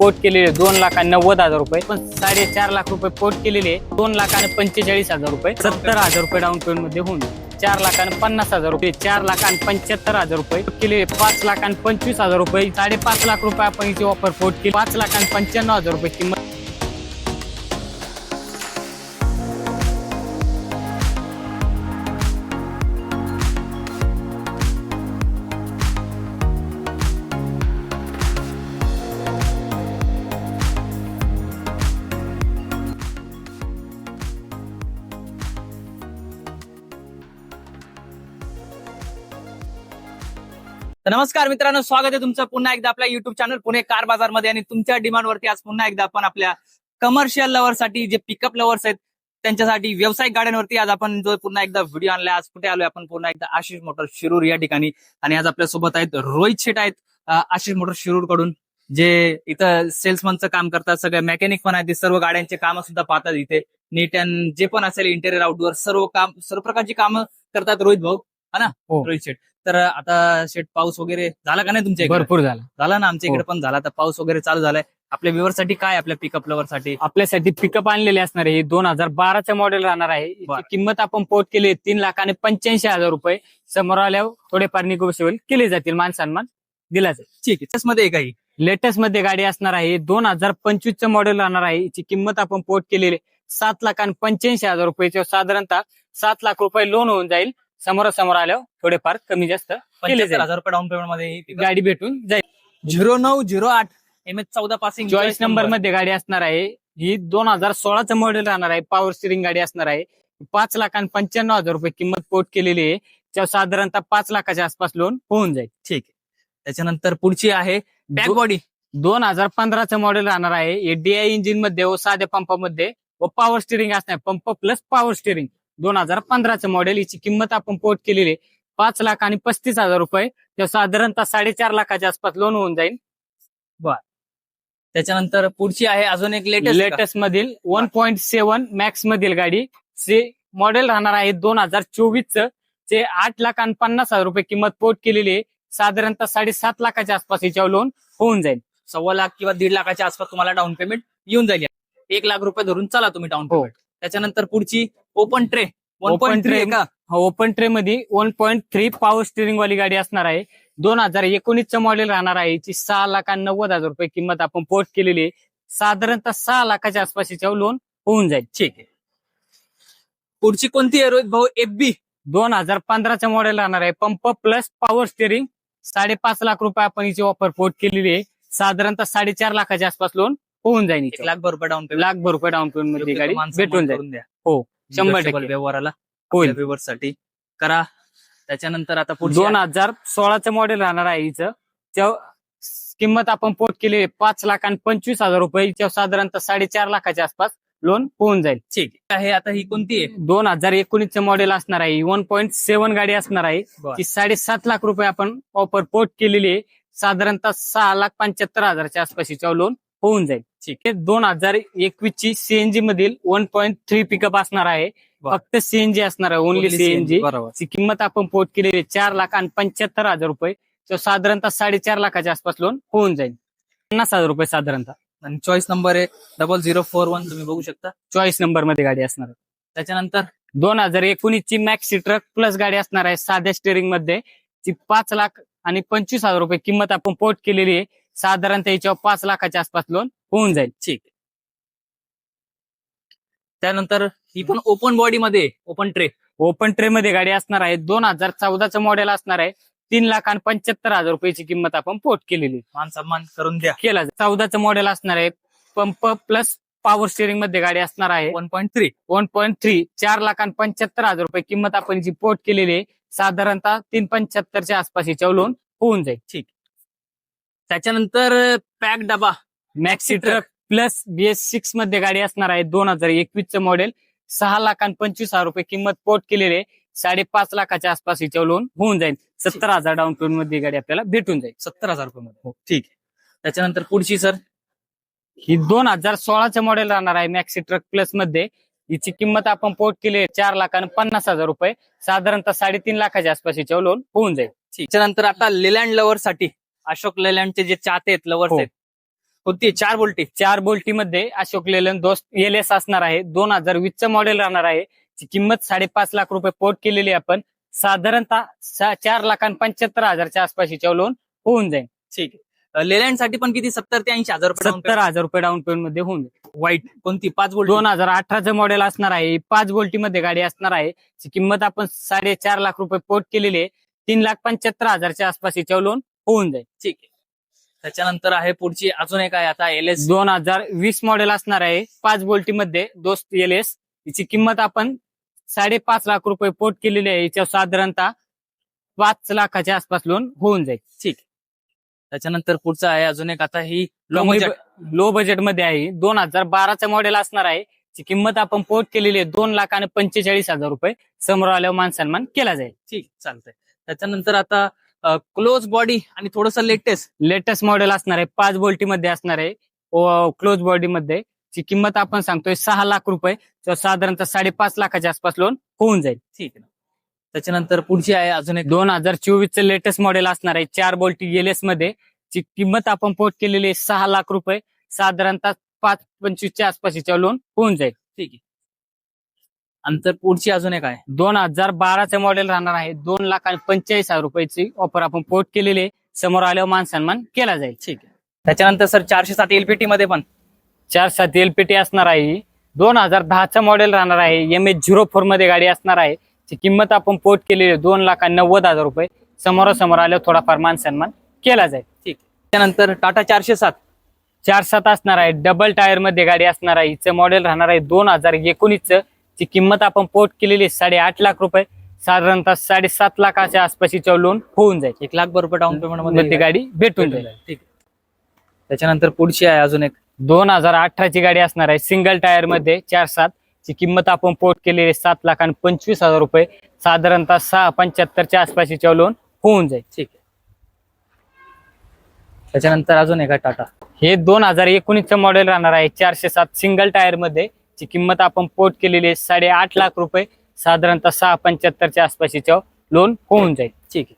पोट केलेले 2,90,000 रुपये, पण 4.5 लाख रुपये पोट केलेले 2,45,000 रुपये, 70,000 रुपये डाऊन पेमेंट मध्ये होऊन 4,50,000 रुपये, 4,75,000 रुपये केलेले 5,25,000 रुपये, 5.5 लाख रुपये आपण इथे ऑफर पोट केली, 5,95,000 रुपये किंमत. तर नमस्कार मित्रांनो, स्वागत आहे तुमचं पुन्हा एकदा आपल्या युट्यूब चॅनल पुणे कार बाजार मध्ये. आणि तुमच्या डिमांडवरती आज पुन्हा एकदा आपण आपल्या कमर्शियल लव्हरसाठी, जे पिकअप लव्हर्स आहेत त्यांच्यासाठी व्यावसायिक गाड्यांवरती आज आपण जो पुन्हा एकदा व्हिडिओ आणलाय. आज कुठे आलोय आपण? पुन्हा एकदा आशिष मोटर्स शिरूर या ठिकाणी. आणि आज आपल्या सोबत आहेत रोहित शेट आहेत आशिष मोटर्स शिरूर कडून, जे इथं सेल्समनचं काम करतात, सगळे मेकॅनिक पण आहेत, सर्व गाड्यांचे कामं सुद्धा पाहतात इथे. नीट अँड जे पण असेल इंटेरियर आउटडोअर सर्व प्रकारची कामं करतात रोहित भाऊ, है ना? रोहित शेट. तर आता शेट पाऊस वगैरे झाला का नाही तुमच्या इकडे? भरपूर झाला ना, आमच्या इकडे पण झाला. तर पाऊस वगैरे चालू झालाय. आपल्या व्ह्युअरसाठी काय, आपल्या पिकअप लव्हरसाठी आपल्यासाठी पिकअप आणलेले असणार आहे. 2012चं मॉडेल राहणार आहे. बरं. किंमत आपण पोट केली 3,85,000 रुपये. समोर आल्यावर थोडेफार निगोशिएबल केले जातील, मान सन्मान दिला जाईल. ठीक आहे. त्याच्यामध्ये काही लेटेस्ट मध्ये गाडी असणार आहे. 2025चं मॉडेल राहणार आहे. याची किंमत आपण पोट केलेली 7,85,000 रुपये. साधारणतः 7 लाख रुपये लोन होऊन जाईल. समोरासमोर आल्यावर थोडेफार कमी जास्त केले 75,000 रुपये डाऊन पेमेंट मध्ये गाडी भेटून जाईल. 0908 MS14 पासिंग चॉईस नंबर मध्ये गाडी असणार आहे. ही 2016चं मॉडेल राहणार आहे. पॉवर स्टिअरिंग गाडी असणार आहे. 5,95,000 रुपये किंमत पोट केलेली आहे. त्या साधारणतः 5 लाखाच्या आसपास लोन होऊन जाईल. ठीक आहे. त्याच्यानंतर पुढची आहे बॅक बॉडी. 2015चं मॉडेल राहणार आहे. DI इंजिन मध्ये व साध्या पंपामध्ये व पॉवर स्टिअरिंग असणार, पंप प्लस पॉवर स्टिअरिंग. 2015चं मॉडेल. याची किंमत आपण पोट केलेली 5,35,000 रुपये. त्या साधारणतः 4.5 लाखाच्या आसपास लोन होऊन जाईल. त्याच्यानंतर पुढची आहे अजून एक लेटेस्ट मधील 1.7 मॅक्स मधील गाडी. मॉडेल राहणार आहे 2024चं. 8,50,000 रुपये किंमत पोट केलेली आहे. साधारणतः 7.5 लाखाच्या आसपास याच्यावर लोन होऊन जाईल. 1.25 लाख किंवा 1.5 लाखाच्या आसपास तुम्हाला डाऊन पेमेंट येऊन जाईल. 1 लाख रुपये धरून चला तुम्ही डाऊन पेमेंट. त्याच्यानंतर पुढची ओपन ट्रे. 1.3 का? ओपन ट्रे मध्ये 1.3 पॉवर स्टिअरिंग वाली गाडी असणार आहे. 2019चं मॉडेल राहणार आहे. याची 6,90,000 रुपये किंमत आपण पोट केलेली आहे. साधारणतः 6 लाखाच्या आसपास याच्यावर लोन होऊन जाईल. ठीक आहे. पुढची कोणती आहे रोहित भाऊ? FB. 2015चं मॉडेल राहणार आहे. Pump plus power steering. 5.5 lakh रुपये आपण याची ऑफर पोट केलेली आहे. साधारणतः 4.5 लाखाच्या आसपास लोन होऊन जाईल. 1 लाख रुपये डाऊन पेमेंट. 1 लाख रुपये डाऊन पेमेंट मध्ये गाडी भेटून जाईल. हो, 100% व्यवहाराला होईल. व्ह्युअरसाठी करा. त्याच्यानंतर आता पुढची 2016चं मॉडेल राहणार आहे. हिचं किंमत आपण पोट केली 5,25,000 रुपये. साधारणतः 4.5 लाखाच्या आसपास लोन होऊन जाईल. ठीक आहे. आता ही कोणती आहे? 2019चं मॉडेल असणार आहे. 1.7 गाडी असणार आहे. ती 7.5 लाख रुपये आपण ऑफर पोट केलेली आहे. साधारणतः 6,75,000च्या आसपास याच्यावर लोन होऊन जाईल. ठीक आहे. 2021ची CNG मधील 1.3 पिकअप असणार आहे. फक्त CNG असणार आहे. Only CNG. ची किंमत आपण पोट केलेली 4,75,000 रुपये. साधारणतः 4.5 लाखाच्या आसपास लोन होऊन जाईल. 50,000 रुपये साधारणतः. आणि चॉईस नंबर आहे 0041. तुम्ही बघू शकता चॉईस नंबर मध्ये गाडी असणार आहे. त्याच्यानंतर 2019ची मॅक्सी ट्रक प्लस गाडी असणार आहे. साध्या स्टिअरिंग मध्ये. ती 5,25,000 रुपये किंमत आपण पोट केलेली आहे. साधारणतः याच्यावर 5 लाखाच्या आसपास लोन होऊन जाईल. ठीक आहे. त्यानंतर ही पण ओपन बॉडी मध्ये ओपन ट्रे मध्ये गाडी असणार आहे. 2014चं मॉडेल असणार आहे. 3,75,000 रुपयाची किंमत आपण पोट केलेली. मान सन्मान करून द्या. केला 14चं मॉडेल असणार आहे. पंप प्लस पॉवर स्टिअरिंग मध्ये गाडी असणार आहे. 1.3 4,75,000 रुपये किंमत आपण जी पोट केलेली आहे. साधारणतः 3,75च्या आसपास याच्यावर लोन होऊन जाईल. ठीक. त्याच्यानंतर पॅक डबा मॅक्सी ट्रक प्लस BS6 मध्ये गाडी असणार आहे. 2021चं मॉडेल. 6,25,000 रुपये किंमत पोट केलेली आहे. 5.5 लाखाच्या आसपास याच्यावर लोन होऊन जाईल. 70,000 डाऊन पेमेंट मध्ये गाडी आपल्याला भेटून जाईल. 70,000 रुपये मध्ये. ठीक आहे. त्याच्यानंतर पुढची सर ही 2016चं मॉडेल राहणार आहे. मॅक्सी ट्रक प्लस मध्ये. हिची किंमत आपण पोट केली 4,50,000 रुपये. साधारणतः 3.5 लाखाच्या आसपास याच्यावर लोन होऊन जाईल. त्याच्यानंतर आता लेलँड लव्हर साठी अशोक लेलँडचे जे चाहते आहेत लव्हर्स आहेत कोणती 4 बोल्टी? 4 बोल्टीमध्ये अशोक लेलंड दोस्त LS असणार आहे. 2020 चं मॉडेल राहणार आहे. ची किंमत 5.5 लाख रुपये पोर्ट केलेली आहे आपण. साधारणतः 4,75,000च्या आसपास हिच्यावर लोन होऊन जाईल. ठीक आहे. लेलँड साठी पण किती 70 ते 80,000 रुपये down payment? 70,000 रुपये डाऊन पेमेंट मध्ये होऊन जाईल. व्हाईट कोणती 5 बोल्टी? 2018चं मॉडेल असणार आहे. 5 बोल्टीमध्ये गाडी असणार आहे. ची किंमत आपण 4.5 लाख रुपये पोर्ट केलेली आहे. 3,75,000च्या आसपास हिच्यावर लोन होऊन जाईल. ठीक आहे. त्याच्यानंतर आहे पुढची अजून एक आहे आता LS 2020 मॉडेल असणार आहे. 5 बोल्टीमध्ये दोस्त LS. हिची किंमत आपण 5.5 लाख रुपये पोर्ट केलेली आहे. हिच्यावर साधारणतः 5 लाखाच्या आसपास लोन होऊन जाईल. ठीक आहे. त्याच्यानंतर पुढचं आहे अजून एक आता ही लो बजेट मध्ये आहे. 2012चं मॉडेल असणार आहे. ची किंमत आपण पोर्ट केलेली आहे 2,45,000 रुपये. समोर आल्यावर मान सन्मान केला जाईल. ठीक चालतंय. त्याच्यानंतर आता क्लोज बॉडी आणि थोडंसं लेटेस्ट मॉडेल असणार आहे. 5 बोल्टीमध्ये असणार आहे. क्लोज बॉडी मध्ये ची किंमत आपण सांगतोय 6 लाख रुपये. साधारणतः 5.5 लाखाच्या आसपास लोन होऊन जाईल. ठीक आहे. त्याच्यानंतर पुढची आहे अजून एक 2024चं लेटेस्ट मॉडेल असणार आहे. 4 बोल्टी LS मध्ये ची किंमत आपण पोर्ट केलेली आहे 6 लाख रुपये. साधारणतः 5.25च्या आसपास हिच्यावर लोन होऊन जाईल. ठीक आहे. नंतर पुढची अजून एक आहे 2012चं मॉडेल राहणार आहे. 2,45,000 रुपयाची ऑफर आपण पोर्ट केलेली आहे. समोर आल्यावर मान सन्मान केला जाईल. ठीक आहे. त्याच्यानंतर सर 407 LPT मध्ये पण 4.7 LPT असणार आहे. 2010चं मॉडेल राहणार आहे. MH04 मध्ये गाडी असणार आहे. ची किंमत आपण पोर्ट केलेली आहे 2,90,000 रुपये. समोरासमोर आल्यावर थोडाफार मान सन्मान केला जाईल. ठीक. त्यानंतर टाटा 407 असणार आहे. डबल टायर मध्ये गाडी असणार आहे. हिचं मॉडेल राहणार आहे 2019चं. ची किंमत आपण पोर्ट केलेली 8.5 लाख रुपये. साधारणतः 7.5 लाखाच्या आसपास हिच्यावर लोन होऊन जाईल. 1 लाख रुपये डाऊन पेमेंट मध्ये मध्ये गाडी भेटून जाईल. ठीक आहे. त्याच्यानंतर पुढची आहे अजून एक 2018ची गाडी असणार आहे. सिंगल टायर मध्ये 4.7 ची किंमत आपण पोर्ट केलेली 7,25,000 रुपये. साधारणतः 6.75च्या आसपास हिच्यावर लोन होऊन जाईल. ठीक आहे. त्याच्यानंतर अजून एक टाटा हे 2019चं मॉडेल राहणार आहे. 407 सिंगल टायर मध्ये ची किंमत आपण पोर्ट केलेली 8.5 लाख रुपये. साधारणतः 6.75च्या आसपास हिच्यावर लोन होऊन जाईल. ठीक आहे.